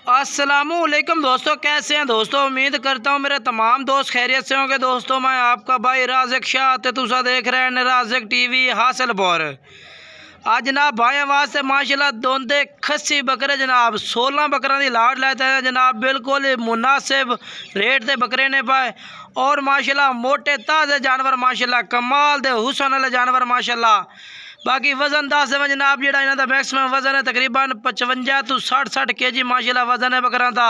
अस्सलामुअलैकुम दोस्तों, कैसे हैं दोस्तों। उम्मीद करता हूँ मेरे तमाम दोस्त खैरियत से होंगे। दोस्तों मैं आपका भाई राज़िक शाह ते तुसा देख रहे हैं राज़िक टीवी हासिल बोर। आज जनाब भाई वास्ते माशाल्लाह दोंदे खस्सी बकरे जनाब 16 बकरा की लाड़ लेते हैं जनाब, बिल्कुल मुनासिब रेट से बकरे ने पाए और माशाल्लाह मोटे ताज़े जानवर माशाल्लाह कमाल दे हुसन वाले जानवर माशाल्लाह। बाकी वजन दस है जनाब, जो इन्हों का मैक्सिमम वजन है तकरीबन 55 तो 60 kg माशाल्लाह वजन है बकरा का।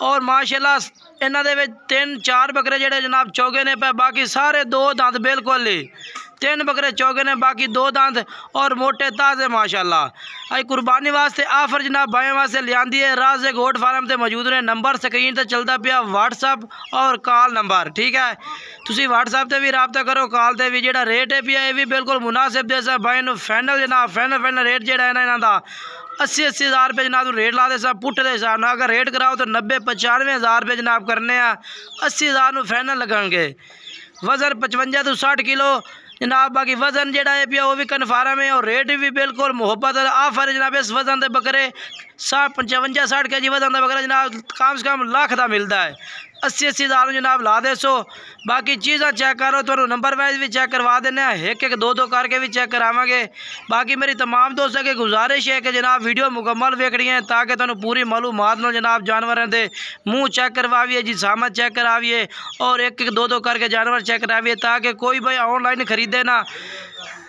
और माशाल्लाह इन्हों के 3-4 बकरे जोड़े जनाब चौगे ने पे, बाकी सारे 2 दंद बिल्कुल ही। 3 बकरे चौगे ने, बाकी 2 दंद और मोटे ताज़े माशाल्लाह। अज कुर्बानी वास्ते आफर जनाब भाई वास्ते लियांदी है। राज़िक गोट फार्म से मौजूद ने। नंबर स्क्रीन पर चलता पिया व्हाट्सअप और कॉल नंबर, ठीक है। तुसी व्हाट्सअप से भी रबता करो, कॉल से भी। जो रेट है पिया ये भी बिल्कुल मुनासिब जैसा भाई फाइनल जनाब फाइनल रेट जो है ना इन्हों का 80-80 हज़ार रुपये जनाब रेट ला दे सब पुट के हिसाब न। अगर रेट कराओ तो 90-95 हज़ार रुपये जनाब करने 80 हज़ार फाइनल लगेंगे। वजन 55 तो 60 किलो जनाब। बाकी वजन जोड़ा है पिया वो भी कन्फर्म है और रेट भी बिल्कुल मुहब्बत आफर जनाब। इस वजन के बकरे 55-60 kg वजन का बकरा जनाब कम से कम लाख का मिलता है। 80-80 हज़ार जनाब ला दे सो। बाकी चीज़ा चेक करो तो नंबर वाइज भी चेक करवा देने, एक दो करके भी चेक करावे। बाकी मेरी तमाम दोस्तों की गुजारिश है कि जनाब वीडियो मुकम्मल वेखनी है ताकि तुहानू पूरी मालूमात नो जनाब जानवरों के मुँह चेक करवाइए, जिसामत चेक कराइए और एक दो करके जानवर चेक कराइए ताकि कोई भाई ऑनलाइन खरीदे ना,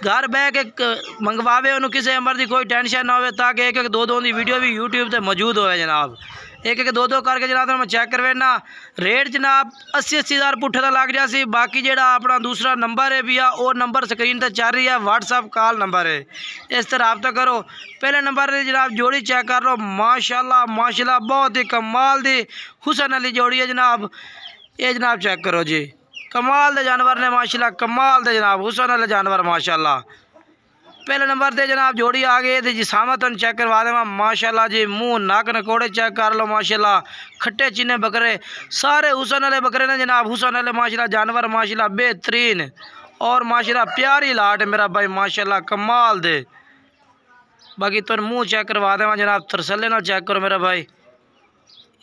घर बह के मंगवावे उन्होंने किसी अमर की कोई टेंशन ना हो, ताकि एक दो की वीडियो भी यूट्यूब पर मौजूद हो जनाब। एक दो करके जनाब मैं चेक करवेना। रेट जनाब 80-80 हज़ार पुट्ठे का लग जासी। बाकी जो अपना दूसरा नंबर है भैया वो नंबर स्क्रीन पर चल रही है, व्हाट्सअप कॉल नंबर है, इस तरह रब्ता करो। पहले नंबर पर जनाब जोड़ी चेक कर लो माशाल्लाह माशाल्लाह बहुत ही कमाल दी हुसन वाली जोड़ी है जनाब। ये जनाब चेक करो जी, कमाल दे जानवर ने माशाल्लाह, कमाल दे जनाब हुसन वाले जानवर माशाल्लाह। पहले नंबर ते जनाब जोड़ी आ गई थी जिसामत चेक करवा देवा माशाल्लाह जी। मुंह नक नकोड़े चेक कर लो माशाल्लाह, खट्टे चीने बकरे सारे हुसन वाले बकरे ने जनाब, हुसन वाले माशाल्लाह जानवर माशाल्लाह बेहतरीन और माशाल्लाह प्यारी लाट है मेरा भाई माशाल्लाह कमाल दे। बाकी तुम मुँह चेक करवा देवा जनाब, तरसले ना चेक करो मेरा भाई।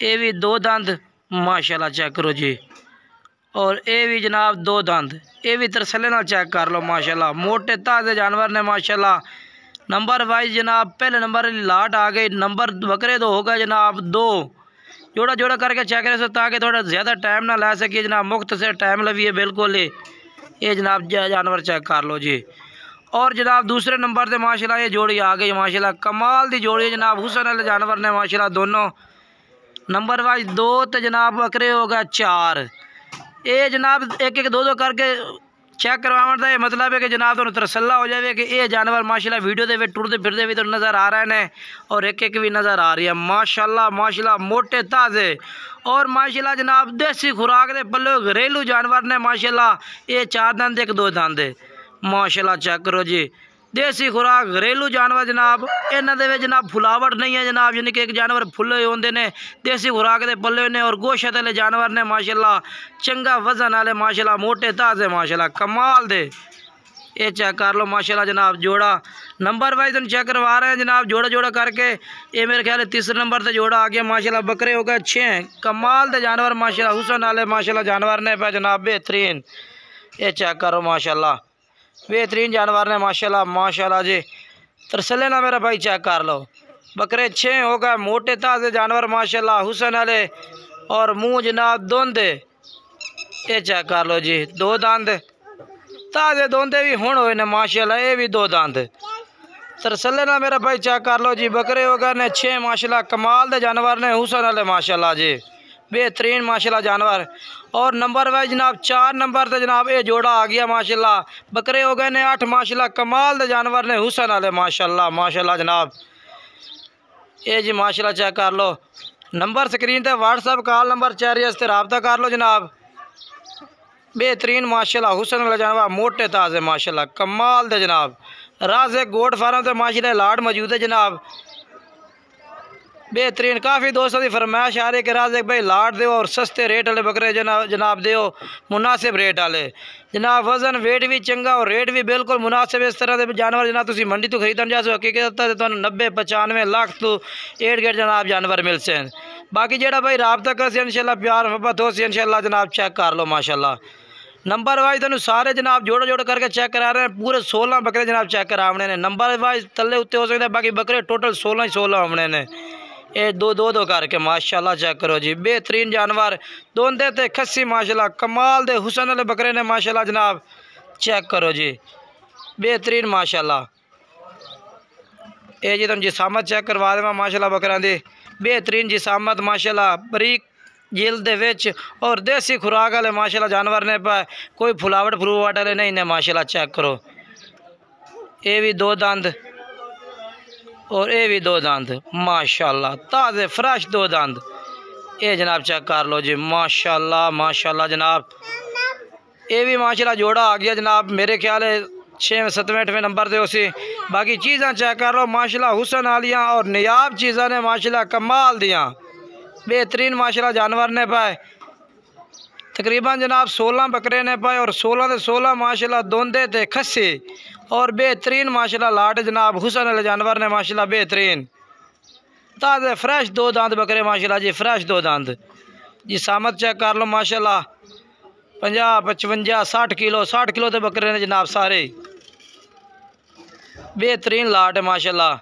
ये भी 2 दंद माशाल्लाह चेक करो जी, और ये भी जनाब 2 दंद, ये भी तरसले ना चेक कर लो माशाल्लाह। मोटे ताज़े जानवर ने माशाल्लाह। नंबर वाइज जनाब पहले नंबर लाट आ गई, नंबर बकरे तो होगा जनाब 2। जोड़ा जोड़ा करके चेक करें सो ताकि थोड़ा ज़्यादा टाइम ना ला सके जनाब, मुख्त से टाइम लविए बिल्कुल ही। ये जनाब जानवर चेक कर लो जी। और जनाब दूसरे नंबर से माशाल्लाह ये जोड़ी आ गई माशाल्लाह, कमाल दी जोड़ी है जनाब, हुसन वाले जानवर ने माशाल्लाह दोनों। नंबर वाइज 2 तो जनाब बकरे होगा 4। ये जनाब एक दो करके चेक करवाने का ये मतलब है कि जनाब तुम तरसला हो जाए कि ये जानवर माशाल्लाह वीडियो के टुरते फिरते भी तो नज़र आ रहे हैं और एक भी नज़र आ रही है माशाल्लाह माशाल्लाह मोटे ताज़े और माशाल्लाह जनाब देसी खुराक दे पल्ले घरेलू जानवर ने माशाल्लाह। ये 4 दंद 1-2 दंद माशाल्लाह चेक करो जी। देसी खुराक घरेलू जानवर जनाब, इन्हों के जनाब फुलावट नहीं है जनाब, यानी कि एक जानवर फुले होंगे ने देसी खुराक के पल्ले ने और गोशत वाले जानवर ने माशाल्लाह चंगा वजन वाले माशाल्लाह मोटे ताज़े माशाल्लाह कमाल दे। ये चेक कर लो माशाल्लाह जनाब जोड़ा नंबर वाइज हम चेक करवा रहे हैं जनाब, जोड़ा जोड़ा करके। ये मेरे ख्याल है तीसरे नंबर से जोड़ा आ गया माशाल्लाह। बकरे हो गए 6 कमाल दे जानवर माशाल्लाह, हुसन वाले माशाल्लाह जानवर ने पे जनाब बेहतरीन। ये चेक करो माशाल्लाह बेहतरीन जानवर ने माशाल्लाह माशाल्लाह जी। तरसले ना मेरा भाई चेक कर लो, बकरे 6 हो गए मोटे ताज़े जानवर माशाल्लाह हुसन वाले और मुँह जनाब दोंदे। ये चेक कर लो जी 2 दंद ताज़े दोंदे भी हुण होए ने माशाल्लाह, ये भी 2 दंद। तरसले ना मेरा भाई चेक कर लो जी, बकरे हो गए ने 6 माशाल्लाह कमाल दे जानवर ने हुसन वाले माशाल्लाह जी बेहतरीन माशाल्लाह जानवर। और नंबर वाइज जनाब 4 नंबर से जनाब ये जोड़ा आ गया माशाल्लाह। बकरे हो गए ने 8 माशाल्लाह कमाल दे जानवर ने हुसन वाले माशाल्लाह माशाल्लाह जनाब। ये जी माशाल्लाह चेक कर लो, नंबर स्क्रीन पर व्हाट्सअप कॉल नंबर चल रही है, इस पर रब्ता कर लो जनाब। बेहतरीन माशाल्लाह हुसन वाले जानवर मोटे ताज़े माशाल्लाह कमाल दे जनाब। राज़िक गोट फार्म से माशाल्लाह लाट मौजूद है जनाब। बेहतरीन। काफ़ी दोस्तों की फरमाइश आ रही कि राज़िक भाई लाट दो और सस्ते रेट वाले बकरे जनाब दो, मुनासिब रेट वाले जनाब। वजन वेट भी चंगा और रेट भी बिल्कुल मुनासिब। इस तरह के जानवर जनाब तुम मंडी तो खरीदन जा सो, हकीकत तो 90 95 लाख तो एड गेट जनाब जानवर मिल से। बाकी जेड़ा भाई रबता कर इंशाल्लाह प्यार मोहब्बत हो सी इंशाल्लाह जनाब चेक कर लो माशाल्लाह। नंबर वाइज तुम सारे जनाब जोड़ जोड़ करके चेक करा रहे हैं। पूरे 16 बकरे जनाब चेक कराने ने। नंबर वाइज तले उत्ते हो सकते हैं, बाकी बकरे टोटल 16 होने ने। ये दो करके माशाल्लाह चेक करो जी। बेहतरीन जानवर दोंदे ते खस्सी माशाल्लाह कमाल दे हुसन वाले बकरे ने माशाल्लाह जनाब चेक करो जी। बेहतरीन माशाल्लाह। ये जी तुम जिसामत चेक करवा देवा माशाल्लाह बकरा दी। बेहतरीन जिसामत माशाल्लाह, बरीक जिल दे विच और देसी खुराक वाले माशाल्लाह जानवर ने पाए, कोई फुलावट फरूवट वाले नहीं ने माशाल्लाह चेक करो। ये भी 2 दांत और ये भी 2 दांत माशाल्लाह, ताज़े फ्रेश 2 दांत। ये जनाब चेक कर लो जी माशाल्लाह माशाल्लाह जनाब। ये भी माशाल्लाह जोड़ा आ गया जनाब, मेरे ख्याल है 6वें 7वें 8वें नंबर से उसी। बाकी चीज़ा चेक कर लो माशाल्लाह हुसन आलियाँ और नियाब चीज़ा ने माशाल्लाह कमाल दियाँ। बेहतरीन माशाल्लाह जानवर ने पाए। तकरीबन जनाब 16 बकरे ने पाए और 16 से 16 माशाल्लाह दोंदे थे खस्से और बेहतरीन माशाल्लाह लाट जनाब हुसन वाले जानवर ने माशाल्लाह बेहतरीन ताज़े फ्रेश 2 दांत बकरे माशाल्लाह जी, फ्रेश 2 दांत जी। सामत चेक कर लो माशाल्लाह 50 55 60 किलो के बकरे ने जनाब सारे। बेहतरीन लाट है माशाल्लाह।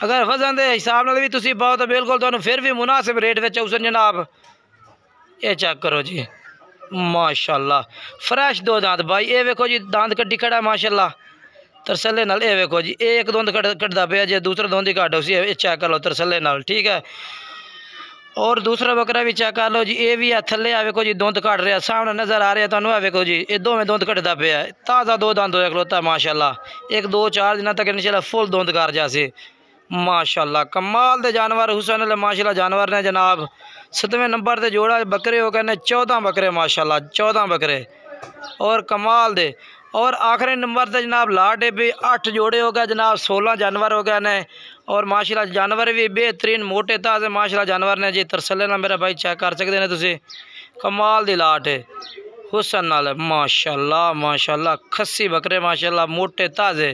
अगर वजन के हिसाब नाल भी तुसी पाओ तो बिल्कुल तुहानू फिर भी मुनासिब रेट में चौसन जनाब। ये चेक करो जी माशाल्लाह फ्रेश 2 दांत भाई। ये वेखो जी दांत कड्डी खड़ा माशाल्लाह तरसले नाल। ये वेखो जी एक दुंद कटदा पे जे दूसरा दुंद ही कट उसी। ये चेक कर लो तरसले नाल, ठीक है। और दूसरा बकरा भी चेक कर लो जी। ये भी है थले आ वेखो जी दुंद कट रहा सामने नज़र आ रहा है तुहानू। वेखो जी ये दोवें दुंद कटदा पे है, ताज़ा 2 दांत होया खलोता माशाल्लाह। 1 2 4 दिनों तक इंशाल्लाह फुल दुंद कर जासे माशाल्लाह। कमाल दे जानवर हुसन वाले माशाल्लाह जानवर ने जनाब। 7वें नंबर से जोड़ा बकरे हो गए ने 14 बकरे माशाल्लाह, 14 बकरे और कमाल दे। और आखिरी नंबर से जनाब लाट भी 8 जोड़े हो गए जनाब, 16 जानवर हो गए ने और माशाल्लाह जानवर भी बेहतरीन मोटे ताज़े माशाल्लाह जानवर ने जी। तरसले ना मेरा भाई चेक कर सकते हैं तुसी, कमाल दी लाट है हुसन नाल माशाल्लाह माशाल्लाह। खस्सी बकरे माशाल्लाह मोटे ताज़े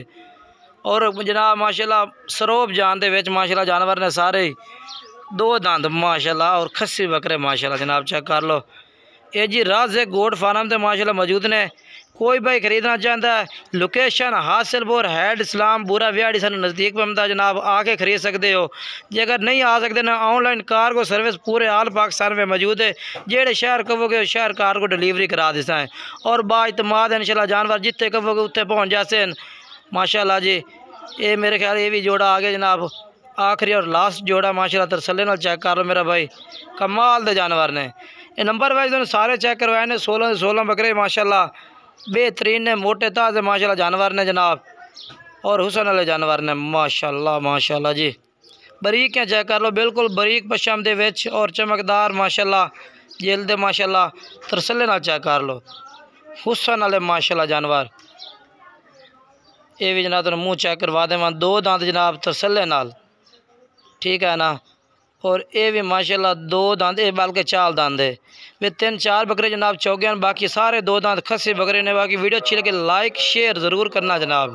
और जनाब माशाल्लाह सरोब जान दे विच माशाल्लाह जानवर ने सारे 2 दांत माशाल्लाह और खस्सी बकरे माशाल्लाह जनाब चेक कर लो। ये जी राज़िक गोट फार्म ते माशाल्लाह मौजूद ने। कोई भाई खरीदना चाहता है लोकेशन हासिलपुर हैड इस्लाम बुरा विहाड़ी सन नज़दीक पमदा जनाब, आके खरीद सकते हो। जे अगर नहीं आ सकते ना ऑनलाइन कार्गो सर्विस पूरे आल पाकिस्तान में मौजूद है। जेड़े शहर कहोगे शहर कार्गो डिलीवरी करा देता है और बाइतमाद इंशाल्लाह जानवर जितने कहोगे उत्ते पहुँच जाते हैं माशाल्लाह जी। ये मेरे ख्याल ये भी जोड़ा आ गया जनाब, आखिरी और लास्ट जोड़ा माशाल्लाह। तरसले नाल चेक कर लो मेरा भाई, कमाल दे जानवर ने। ये नंबर वाइज उन्होंने सारे चेक करवाए ने। 16 से 16 बकरे माशाल्लाह बेहतरीन ने मोटे ताज़े माशाल्लाह जानवर ने जनाब और हुसन वाले जानवर ने माशाल्लाह माशाल्लाह जी। बरीक है चेक कर लो, बिल्कुल बरीक पशम दे विच और चमकदार माशाल्लाह जिल्द माशाल्लाह। तरसले नाल चेक कर लो हुसन वाले माशाल्लाह जानवर। ये भी जनाब तुम मुँह चेक करवा देव 2 दांत जनाब तरसले नाल, ठीक है ना। और ये भी माशाल्लाह 2 दांत, ये बल्कि 4 दांत है वे 3 4 बकरे जनाब चौगे, बाकी सारे 2 दांत खस्सी बकरे ने। बाकी वीडियो अच्छी लगे लाइक शेयर ज़रूर करना जनाब।